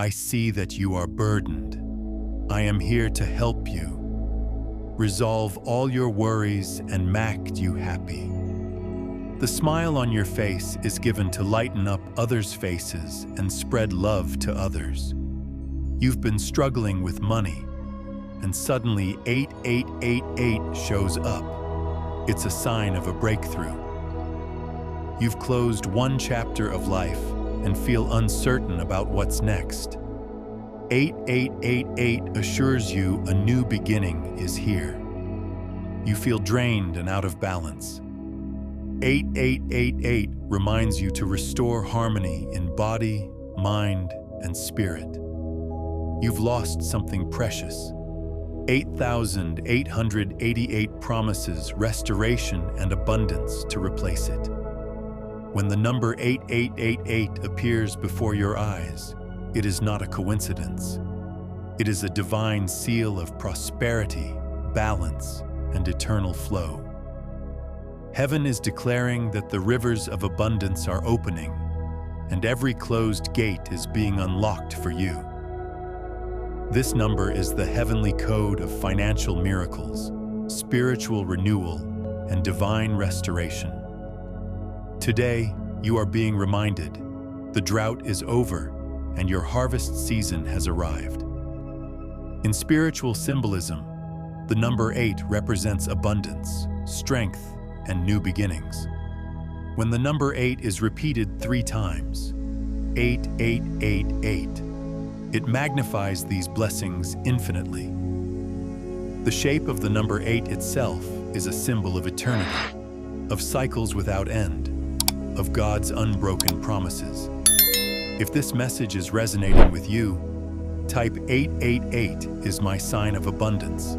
I see that you are burdened. I am here to help you. Resolve all your worries and make you happy. The smile on your face is given to lighten up others' faces and spread love to others. You've been struggling with money, and suddenly 8888 shows up. It's a sign of a breakthrough. You've closed one chapter of life and feel uncertain about what's next. 8888 assures you a new beginning is here. You feel drained and out of balance. 8888 reminds you to restore harmony in body, mind, and spirit. You've lost something precious. 8888 promises restoration and abundance to replace it. When the number 8888 appears before your eyes, it is not a coincidence. It is a divine seal of prosperity, balance, and eternal flow. Heaven is declaring that the rivers of abundance are opening, and every closed gate is being unlocked for you. This number is the heavenly code of financial miracles, spiritual renewal, and divine restoration. Today, you are being reminded, the drought is over and your harvest season has arrived. In spiritual symbolism, the number 8 represents abundance, strength, and new beginnings. When the number 8 is repeated 3 times, 8888, it magnifies these blessings infinitely. The shape of the number 8 itself is a symbol of eternity, of cycles without end, of God's unbroken promises. If this message is resonating with you, type 888 is my sign of abundance.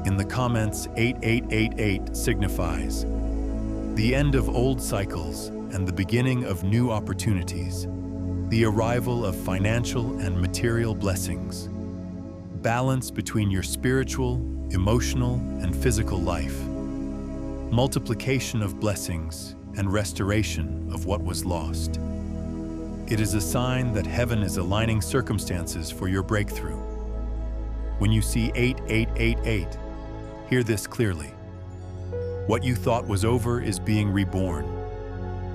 In the comments, 8888 signifies the end of old cycles and the beginning of new opportunities, the arrival of financial and material blessings, balance between your spiritual, emotional, and physical life, multiplication of blessings, and restoration of what was lost. It is a sign that heaven is aligning circumstances for your breakthrough. When you see 8888, hear this clearly. What you thought was over is being reborn,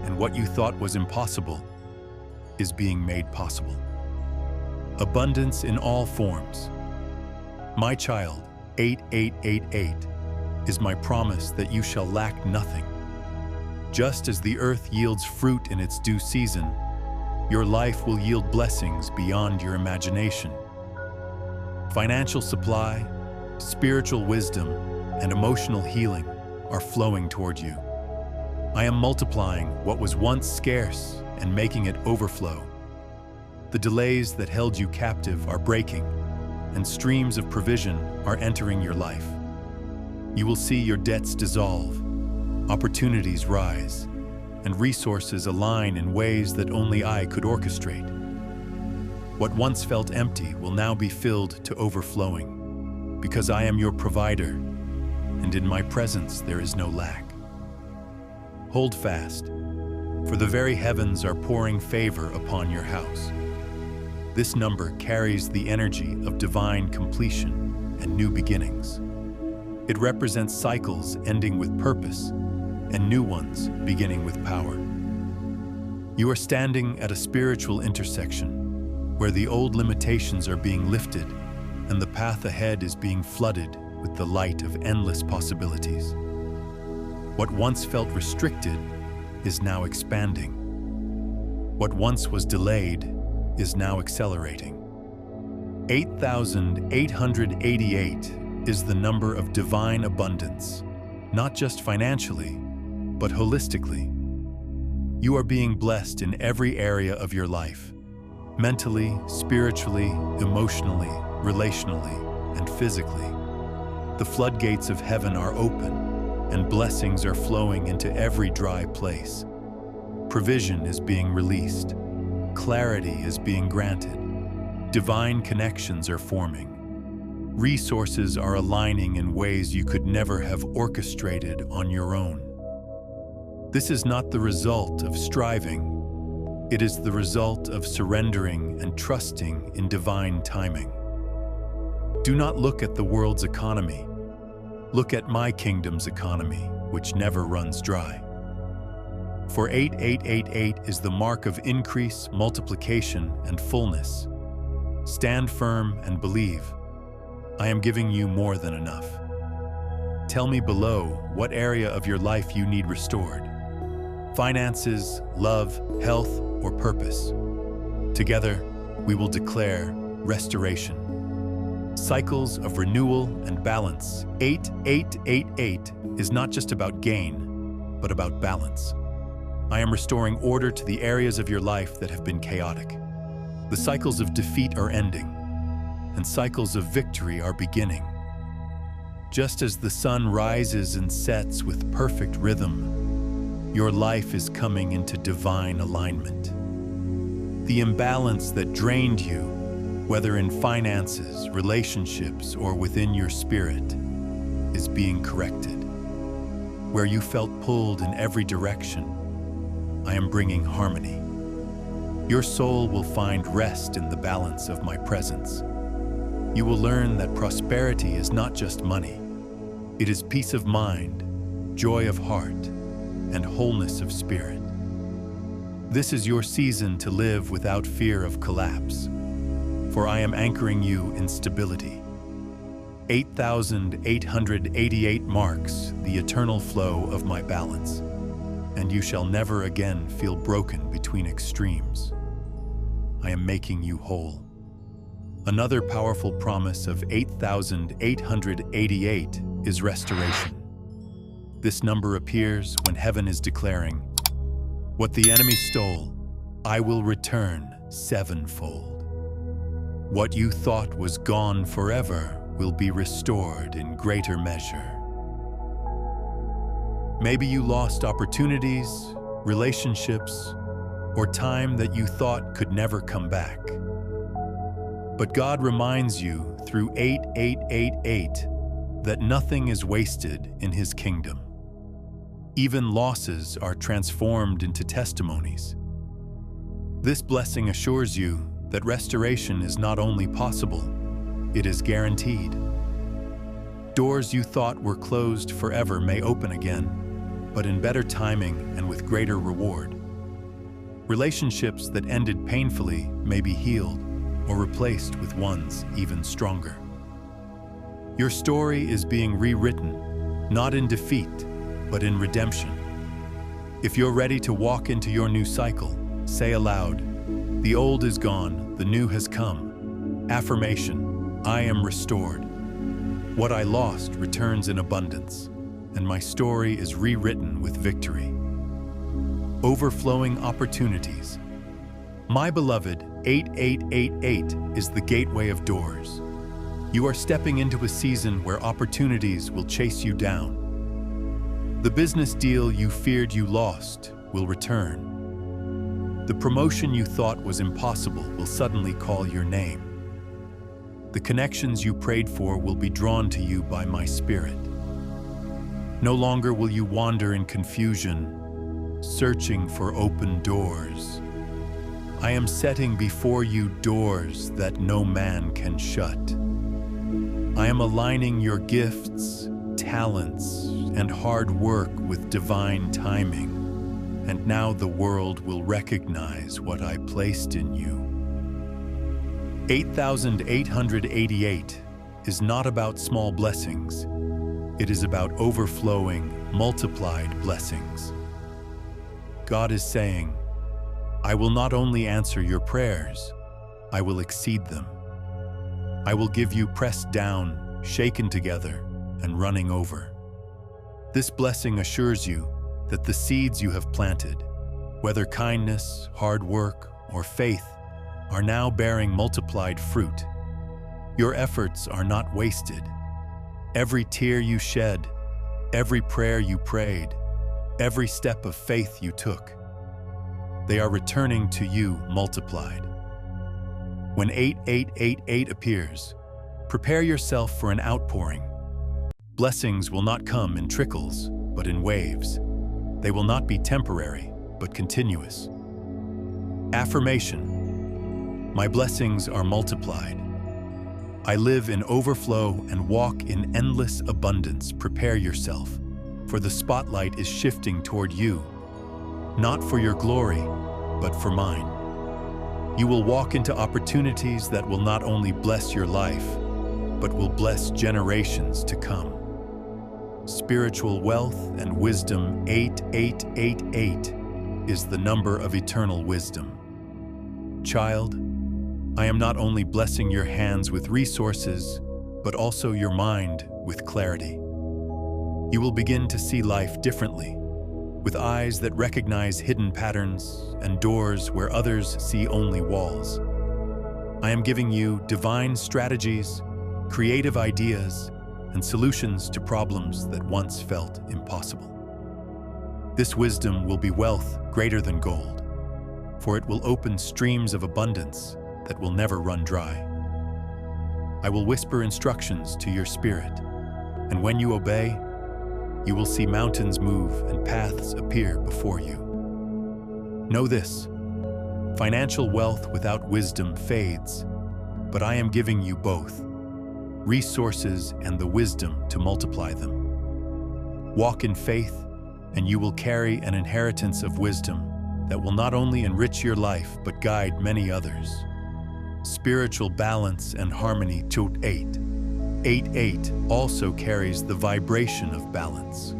and what you thought was impossible is being made possible. Abundance in all forms. My child, 8888, is my promise that you shall lack nothing. Just as the earth yields fruit in its due season, your life will yield blessings beyond your imagination. Financial supply, spiritual wisdom, and emotional healing are flowing toward you. I am multiplying what was once scarce and making it overflow. The delays that held you captive are breaking, and streams of provision are entering your life. You will see your debts dissolve, opportunities rise, and resources align in ways that only I could orchestrate. What once felt empty will now be filled to overflowing, because I am your provider, and in my presence there is no lack. Hold fast, for the very heavens are pouring favor upon your house. This number carries the energy of divine completion and new beginnings. It represents cycles ending with purpose and new ones beginning with power. You are standing at a spiritual intersection where the old limitations are being lifted and the path ahead is being flooded with the light of endless possibilities. What once felt restricted is now expanding. What once was delayed is now accelerating. 8888 is the number of divine abundance, not just financially, but holistically. You are being blessed in every area of your life, mentally, spiritually, emotionally, relationally, and physically. The floodgates of heaven are open, and blessings are flowing into every dry place. Provision is being released. Clarity is being granted. Divine connections are forming. Resources are aligning in ways you could never have orchestrated on your own. This is not the result of striving. It is the result of surrendering and trusting in divine timing. Do not look at the world's economy. Look at my kingdom's economy, which never runs dry. For 8888 is the mark of increase, multiplication, and fullness. Stand firm and believe. I am giving you more than enough. Tell me below what area of your life you need restored. Finances, love, health, or purpose. Together, we will declare restoration. Cycles of renewal and balance. 8888 is not just about gain, but about balance. I am restoring order to the areas of your life that have been chaotic. The cycles of defeat are ending, and cycles of victory are beginning. Just as the sun rises and sets with perfect rhythm, your life is coming into divine alignment. The imbalance that drained you, whether in finances, relationships, or within your spirit, is being corrected. Where you felt pulled in every direction, I am bringing harmony. Your soul will find rest in the balance of my presence. You will learn that prosperity is not just money. It is peace of mind, joy of heart, and wholeness of spirit. This is your season to live without fear of collapse, for I am anchoring you in stability. 8888 marks the eternal flow of my balance, and you shall never again feel broken between extremes. I am making you whole. Another powerful promise of 8888 is restoration. This number appears when heaven is declaring, "What the enemy stole, I will return sevenfold. What you thought was gone forever will be restored in greater measure." Maybe you lost opportunities, relationships, or time that you thought could never come back. But God reminds you through 8888 that nothing is wasted in His kingdom. Even losses are transformed into testimonies. This blessing assures you that restoration is not only possible, it is guaranteed. Doors you thought were closed forever may open again, but in better timing and with greater reward. Relationships that ended painfully may be healed or replaced with ones even stronger. Your story is being rewritten, not in defeat, but in redemption. If you're ready to walk into your new cycle, say aloud, "The old is gone, the new has come." Affirmation, I am restored. What I lost returns in abundance, and my story is rewritten with victory. Overflowing opportunities. My beloved, 8888 is the gateway of doors. You are stepping into a season where opportunities will chase you down. The business deal you feared you lost will return. The promotion you thought was impossible will suddenly call your name. The connections you prayed for will be drawn to you by my Spirit. No longer will you wander in confusion, searching for open doors. I am setting before you doors that no man can shut. I am aligning your gifts, talents, and hard work with divine timing, and now the world will recognize what I placed in you. 8888 is not about small blessings. It is about overflowing, multiplied blessings. God is saying, I will not only answer your prayers, I will exceed them. I will give you pressed down, shaken together, and running over. This blessing assures you that the seeds you have planted, whether kindness, hard work, or faith, are now bearing multiplied fruit. Your efforts are not wasted. Every tear you shed, every prayer you prayed, every step of faith you took, they are returning to you multiplied. When 8888 appears, prepare yourself for an outpouring. Blessings will not come in trickles, but in waves. They will not be temporary, but continuous. Affirmation. My blessings are multiplied. I live in overflow and walk in endless abundance. Prepare yourself, for the spotlight is shifting toward you, not for your glory, but for mine. You will walk into opportunities that will not only bless your life, but will bless generations to come. Spiritual wealth and wisdom. 8888 is the number of eternal wisdom. Child, I am not only blessing your hands with resources, but also your mind with clarity. You will begin to see life differently, with eyes that recognize hidden patterns and doors where others see only walls. I am giving you divine strategies, creative ideas, and solutions to problems that once felt impossible. This wisdom will be wealth greater than gold, for it will open streams of abundance that will never run dry. I will whisper instructions to your spirit, and when you obey, you will see mountains move and paths appear before you. Know this: financial wealth without wisdom fades, but I am giving you both, resources and the wisdom to multiply them. Walk in faith, and you will carry an inheritance of wisdom that will not only enrich your life, but guide many others. Spiritual balance and harmony. 8888 also carries the vibration of balance.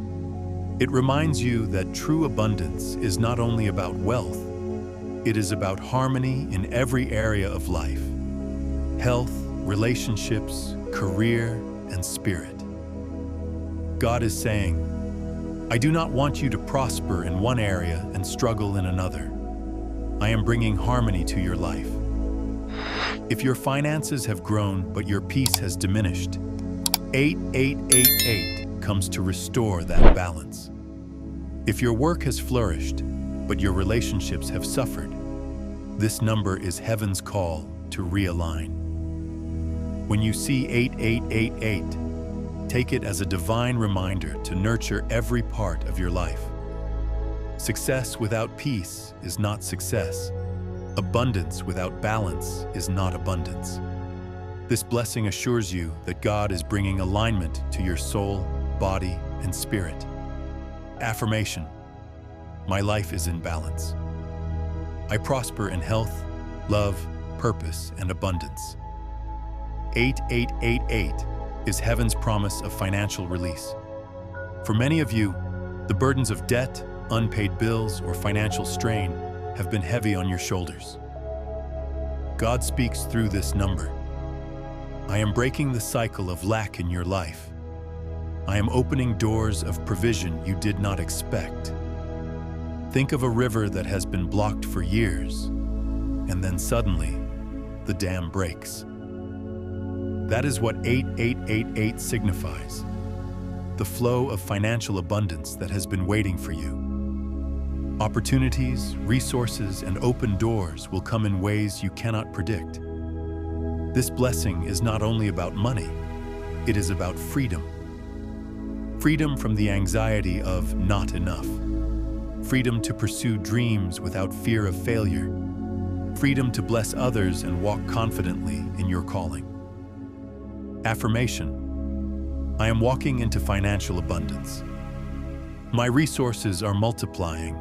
It reminds you that true abundance is not only about wealth, it is about harmony in every area of life: health, relationships, career, and spirit. God is saying, I do not want you to prosper in one area and struggle in another. I am bringing harmony to your life. If your finances have grown but your peace has diminished, 8888 comes to restore that balance. If your work has flourished but your relationships have suffered, this number is heaven's call to realign. When you see 8888, take it as a divine reminder to nurture every part of your life. Success without peace is not success. Abundance without balance is not abundance. This blessing assures you that God is bringing alignment to your soul, body, and spirit. Affirmation. My life is in balance. I prosper in health, love, purpose, and abundance. 8888 is heaven's promise of financial release. For many of you, the burdens of debt, unpaid bills, or financial strain have been heavy on your shoulders. God speaks through this number. I am breaking the cycle of lack in your life. I am opening doors of provision you did not expect. Think of a river that has been blocked for years, and then suddenly, the dam breaks. That is what 8888 signifies: the flow of financial abundance that has been waiting for you. Opportunities, resources, and open doors will come in ways you cannot predict. This blessing is not only about money, it is about freedom. Freedom from the anxiety of not enough. Freedom to pursue dreams without fear of failure. Freedom to bless others and walk confidently in your calling. Affirmation. I am walking into financial abundance. My resources are multiplying,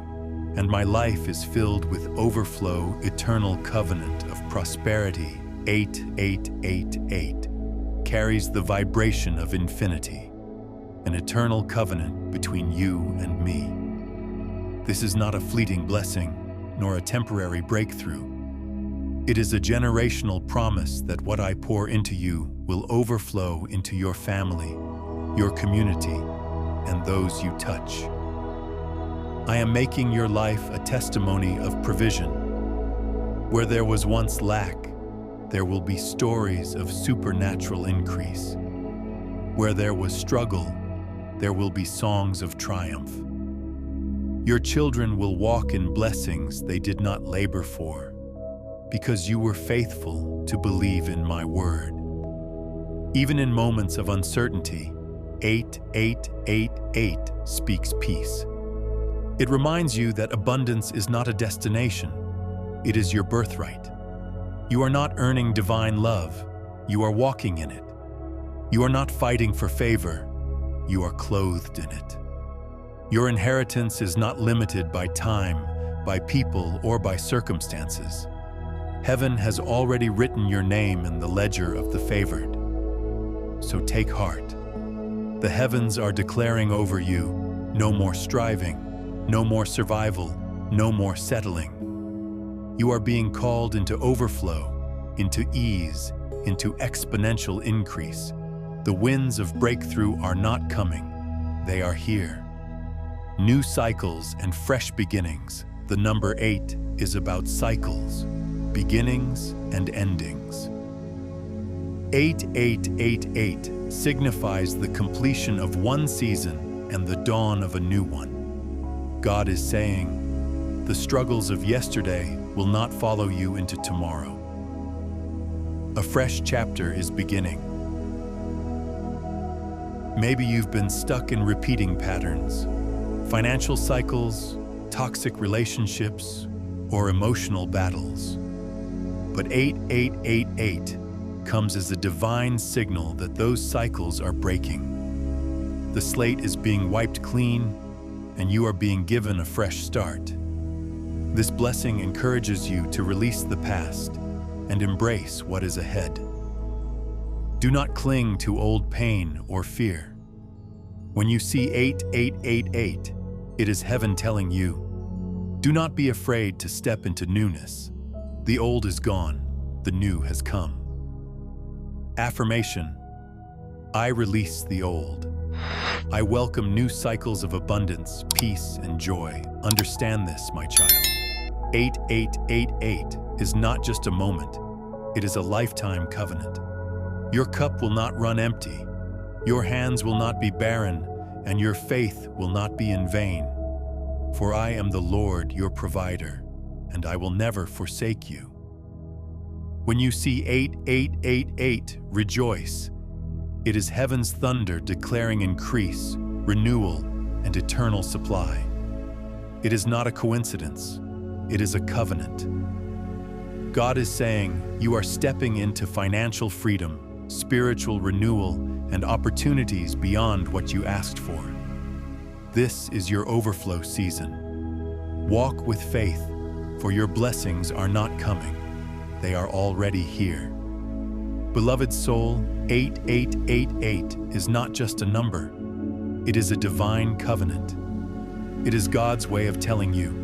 and my life is filled with overflow, eternal covenant of prosperity. 8888 carries the vibration of infinity, an eternal covenant between you and me. This is not a fleeting blessing, nor a temporary breakthrough. It is a generational promise that what I pour into you will overflow into your family, your community, and those you touch. I am making your life a testimony of provision. Where there was once lack, there will be stories of supernatural increase. Where there was struggle, there will be songs of triumph. Your children will walk in blessings they did not labor for, because you were faithful to believe in my word. Even in moments of uncertainty, 8888 speaks peace. It reminds you that abundance is not a destination, It is your birthright. You are not earning divine love. You are walking in it. You are not fighting for favor. You are clothed in it. Your inheritance is not limited by time, by people, or by circumstances. Heaven has already written your name in the ledger of the favored. So take heart. The heavens are declaring over you, no more striving, no more survival, no more settling. You are being called into overflow, into ease, into exponential increase. The winds of breakthrough are not coming. They are here. New cycles and fresh beginnings. The number 8 is about cycles, beginnings and endings. 8888 signifies the completion of one season and the dawn of a new one. God is saying, the struggles of yesterday will not follow you into tomorrow. A fresh chapter is beginning. Maybe you've been stuck in repeating patterns, financial cycles, toxic relationships, or emotional battles. But 8888 comes as a divine signal that those cycles are breaking. The slate is being wiped clean, and you are being given a fresh start. This blessing encourages you to release the past and embrace what is ahead. Do not cling to old pain or fear. When you see 8888, it is heaven telling you, do not be afraid to step into newness. The old is gone, the new has come. Affirmation: I release the old. I welcome new cycles of abundance, peace, and joy. Understand this, my child. 8888 is not just a moment, it is a lifetime covenant. Your cup will not run empty, your hands will not be barren, and your faith will not be in vain. For I am the Lord, your provider, and I will never forsake you. When you see 8888, rejoice. It is heaven's thunder declaring increase, renewal, and eternal supply. It is not a coincidence. It is a covenant. God is saying you are stepping into financial freedom, spiritual renewal, and opportunities beyond what you asked for. This is your overflow season. Walk with faith, for your blessings are not coming. They are already here. Beloved soul, 8888 is not just a number. It is a divine covenant. It is God's way of telling you,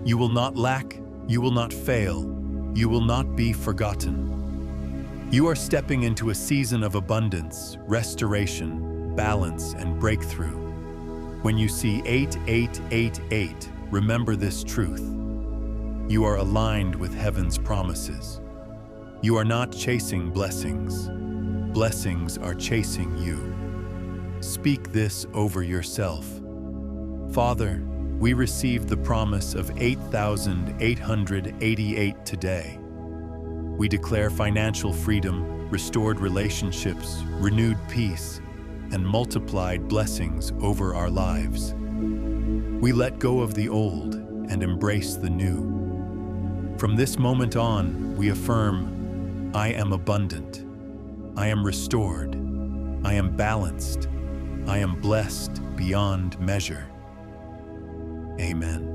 you will not lack, you will not fail, you will not be forgotten. You are stepping into a season of abundance, restoration, balance, and breakthrough. When you see 8888, remember this truth. You are aligned with heaven's promises. You are not chasing blessings. Blessings are chasing you. Speak this over yourself. Father, we received the promise of 8,888 today. We declare financial freedom, restored relationships, renewed peace, and multiplied blessings over our lives. We let go of the old and embrace the new. From this moment on, we affirm, I am abundant. I am restored. I am balanced. I am blessed beyond measure. Amen.